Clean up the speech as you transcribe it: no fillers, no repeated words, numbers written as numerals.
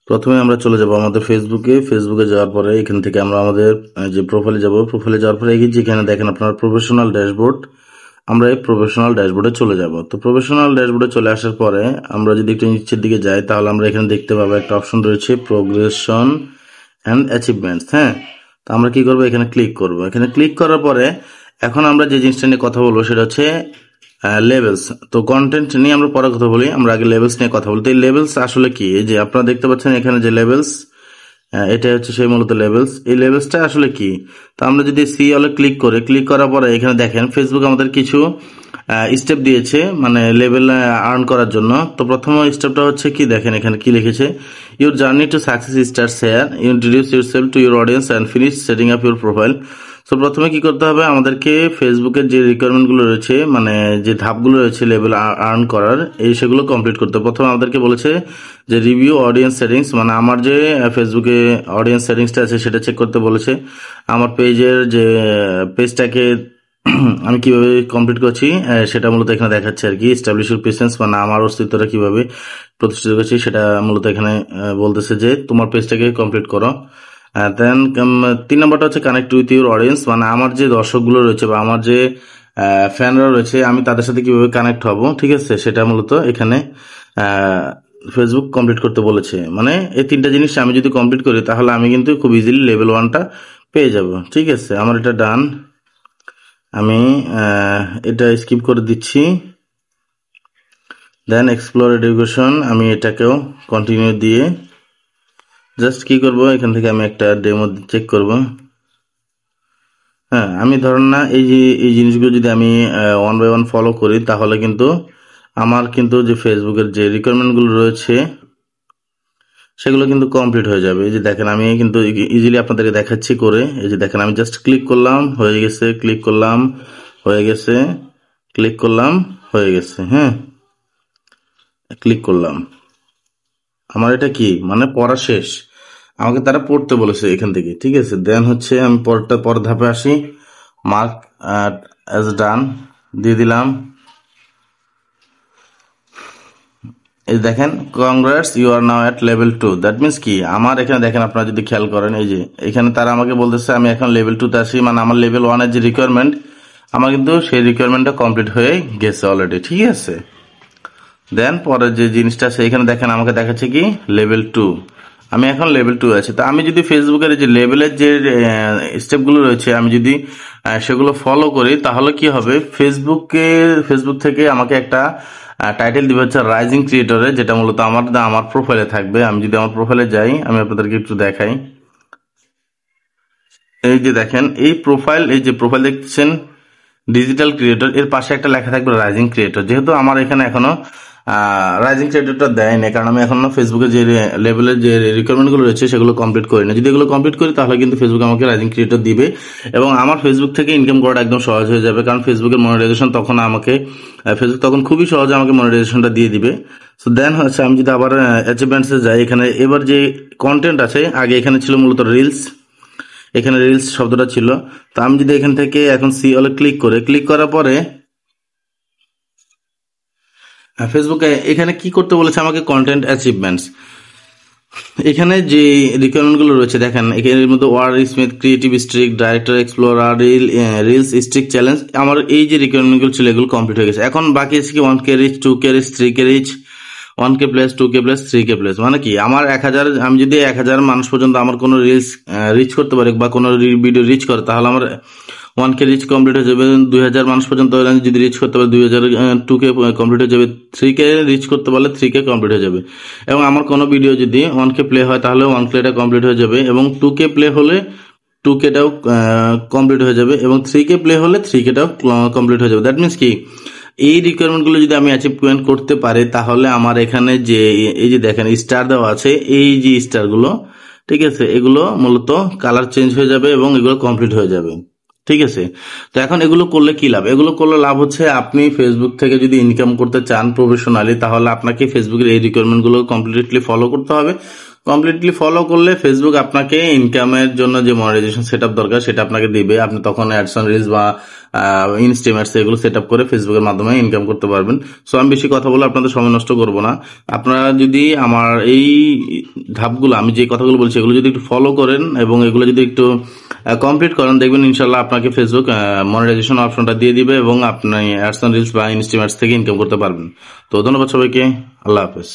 প্রথমে আমরা চলে যাব আমাদের ফেসবুকে যাওয়ার পরে এখান থেকে আমরা আমাদের যে প্রোফাইলে যাব। প্রোফাইলে যাওয়ার পরে এই যেখানে দেখেন আপনার প্রফেশনাল ড্যাশবোর্ড, আমরা এই প্রফেশনাল ড্যাশবোর্ডে চলে যাব। তো প্রফেশনাল ড্যাশবোর্ডে চলে আসার পরে আমরা যদি একটু নিচের দিকে যাই তাহলে আমরা এখানে দেখতে পাবো একটা অপশন রয়েছে প্রোগ্রেশন অ্যান্ড অ্যাচিভমেন্টস। হ্যাঁ, তো আমরা কি করবো, এখানে ক্লিক করব। এখানে ক্লিক করার পরে এখন আমরা যে জিনিসটা নিয়ে কথা বলবো সেটা হচ্ছে লেভেলস। তো কন্টেন্ট নিয়ে আমরা পরে কথা বলি, আমরা আগে লেভেলস নিয়ে কথা বলি। তো এই লেভেলস আসলে কি, এই যে আপনারা দেখতে পাচ্ছেন এখানে যে লেভেলস, এটা হচ্ছে সেই মূলত লেভেলস। এই লেভেলসটা আসলে কি, তো আমরা যদি সি অলে ক্লিক করার পরে এখানে দেখেন ফেসবুক আমাদের কিছু স্টেপ দিয়েছে মানে লেভেল আর্ন করার জন্য। তো প্রথম স্টেপটা হচ্ছে কি, দেখেন এখানে কি লিখেছে, your journey to success starts here, introduce yourself to your audience and finish setting up your profile. তো প্রথমে কি করতে হবে, আমাদেরকে ফেসবুকের যে রিকোয়ারমেন্টগুলো রয়েছে মানে যে ধাপগুলো রয়েছে লেভেল আর্ন করার, এই সেগুলো কমপ্লিট করতে হবে। প্রথমে আমাদেরকে বলেছে যে রিভিউ অডিয়েন্স সেটিংস, মানে আমার যে ফেসবুকে অডিয়েন্স সেটিংসটা আছে সেটা চেক করতে বলেছে। আমার পেজের যে পেজটাকে আমি কিভাবে কমপ্লিট করছি সেটা মূলত এখানে দেখাচ্ছে আর কি। এস্টাবলিশ ইউর প্রেজেন্স, মানে আমার অস্তিত্বটা কিভাবে প্রতিষ্ঠিত করছি সেটা মূলত এখানে বলতেছে যে তোমার পেজটাকে কমপ্লিট করো। দেন 3 নম্বরটা হচ্ছে কানেক্ট উইথ ইউর অডিয়েন্স, মানে আমার যে দর্শকগুলো রয়েছে বা আমার যে ফ্যানরা রয়েছে আমি তাদের সাথে কিভাবে কানেক্ট হব, ঠিক আছে, সেটা মূলত এখানে ফেসবুক কমপ্লিট করতে বলেছে। মানে এই 3টা জিনিস আমি যদি কমপ্লিট করি তাহলে আমি কিন্তু খুব ইজিলি লেভেল 1টা পেয়ে যাব। ঠিক আছে, আমার এটা ডান, আমি এটা স্কিপ করে দিচ্ছি। দেন এক্সপ্লোর এডুকেশন, আমি এটাকেও কন্টিনিউ দিয়ে জাস্ট কি করব, এখান থেকে আমি একটা ডেমো চেক করব। হ্যাঁ, আমি ধরেন না এই জিনিসগুলো যদি আমি 1 বাই 1 ফলো করি তাহলে কিন্তু আমার কিন্তু যে ফেসবুকের যে রিকোয়ারমেন্টগুলো রয়েছে সেগুলো কিন্তু কমপ্লিট হয়ে যাবে। এই যে দেখেন আমি কিন্তু ইজিলি আপনাদেরকে দেখাচ্ছি করে। এই যে দেখেন আমি জাস্ট ক্লিক করলাম, হয়ে গেছে, ক্লিক করলাম, হয়ে গেছে, ক্লিক করলাম, হয়ে গেছে। হ্যাঁ, ক্লিক করলাম, আমার এটা কি মানে পড়া শেষ। আমাকে তারা পড়তে বলেছে এখান থেকে, ঠিক আছে। দেন হচ্ছে আমি পর ধাপে আসি, মার্ক অ্যাজ ডান দিয়ে দিলাম। এই দেখেন congrats you are now at level 2। That means কি, আমার এখানে দেখেন আপনারা যদি খেয়াল করেন এই যে এখানে তারা আমাকে বলতেছে আমি এখন লেভেল 2তে আসি, মানে আমার লেভেল 1-এর যে রিকোয়ারমেন্ট আমার কিন্তু সেই রিকোয়ারমেন্টটা কমপ্লিট হয়ে গেছে অলরেডি, ঠিক আছে। দেন পরের যে জিনিসটা আছে এখানে দেখেন আমাকে দেখাচ্ছে কি লেভেল 2, আমি এখন লেভেল 2 আছি। তো আমি যদি ফেসবুকের যে লেভেলের যে স্টেপগুলো রয়েছে আমি যদি সেগুলো ফলো করি তাহলে কি হবে, ফেসবুক থেকে আমাকে একটা টাইটেল দিবে হচ্ছে রাইজিং ক্রিয়েটরে, যেটা মূলত আমার প্রোফাইলে থাকবে। আমি যদি আমার প্রোফাইলে যাই আমি আপনাদেরকে একটু দেখাই। এই যে দেখেন এই যে প্রোফাইল দেখছেন ডিজিটাল ক্রিয়েটর, এর পাশে একটা লেখা থাকবে রাইজিং ক্রিয়েটর। যেহেতু আমার এখানে এখনো রাইজিং ক্রিয়েটরটা দেয় না, কারণ আমি এখনো ফেসবুকে যে লেভেলের যে রিকোয়ারমেন্টগুলো রয়েছে সেগুলো কমপ্লিট করি না। যদি এগুলো কমপ্লিট করি তাহলে কিন্তু ফেসবুক আমাকে রাইজিং ক্রিয়েটর দিবে এবং আমার ফেসবুক থেকে ইনকাম করাটা একদম সহজ হয়ে যাবে, কারণ ফেসবুকের মনিটাইজেশন তখন ফেসবুক তখন খুবই সহজে আমাকে মনিটাইজেশনটা দিয়ে দিবে। সো দেন হচ্ছে আমি যদি আবার অ্যাচিভমেন্টসে যাই, এখানে এবার যে কন্টেন্ট আছে, আগে এখানে ছিল মূলত রিলস, এখানে রিলস শব্দটা ছিল। তো আমি যদি এখান থেকে এখন সি অলে ক্লিক করার পরে ফেসবুকে এখানে কি করতে বলেছে আমাকে, কন্টেন্ট অ্যাচিভমেন্টস। এখানে যে রিকোয়ারমেন্টগুলো রয়েছে দেখেন এর মধ্যে wordsmith, creative streak, director explorer, reels streak challenge, আমার এই যে রিকোয়ারমেন্টগুলো ছিল এগুলো কমপ্লিট হয়ে গেছে। এখন বাকি আছে কি 1K reach, 2K reach, 3K reach, 1K plus, 2K plus, 3K plus. মানে কি আমার 1000, আমি যদি 1000 মানুষ পর্যন্ত আমার কোনো রিলস রিচ করতে পারি বা কোনো ভিডিও রিচ করে তাহলে আমার 1K রিচ কমপ্লিট হয়ে যাবে। 2000 মানুষ পর্যন্ত যদি রিচ করতে পারে 2000, 2K কমপ্লিট হয়ে যাবে। 3K রিচ করতে পারলে 3K কমপ্লিট হয়ে যাবে। এবং আমার কোনো ভিডিও যদি 1K প্লে হয় তাহলে 1Kটা কমপ্লিট হয়ে যাবে এবং 2K প্লে হলে 2Kটাও কমপ্লিট হয়ে যাবে এবং 3K প্লে হলে 3Kটাও কমপ্লিট হয়ে যাবে। দ্যাট মিনস কি, এই রিকোয়ারমেন্টগুলো যদি আমি অ্যাচিভমেন্ট করতে পারি তাহলে আমার এখানে যে এই যে দেখেন স্টার দেওয়া আছে, এই যে স্টারগুলো, ঠিক আছে, এগুলো মূলত কালার চেঞ্জ হয়ে যাবে এবং এগুলো কমপ্লিট হয়ে যাবে, ঠিক আছে। তো এখন এগুলো করলে কি লাভ, এগুলো করলে লাভ হচ্ছে আপনি ফেসবুক থেকে যদি ইনকাম করতে চান প্রফেশনালি তাহলে আপনাকে ফেসবুকের এই রিকোয়ারমেন্টগুলো কমপ্লিটলি ফলো করতে হবে। কমপ্লিটলি ফলো করলে ফেসবুক আপনাকে ইনকামের জন্য যে মনিটাইজেশন সেটআপ দরকার সেটা আপনাকে দিবে। আপনি তখন অ্যাডস অন রিলস বা ইনস্টিমেটস এগুলো সেটআপ করে ফেসবুকের মাধ্যমে ইনকাম করতে পারবেন। সো আমি বেশি কথা বলে আপনাদের সময় নষ্ট করব না। আপনারা যদি আমার এই ধাপগুলো, আমি যে কথাগুলো বলছি এগুলো যদি একটু ফলো করেন এবং এগুলো যদি একটু কমপ্লিট করেন, দেখবেন ইনশাল্লাহ আপনাকে ফেসবুক মনিটাইজেশন অপশনটা দিয়ে দিবে এবং আপনি অ্যাডস অন রিলস বা ইনস্টিমেটস থেকে ইনকাম করতে পারবেন। তো ধন্যবাদ সবাইকে, আল্লাহ হাফেজ।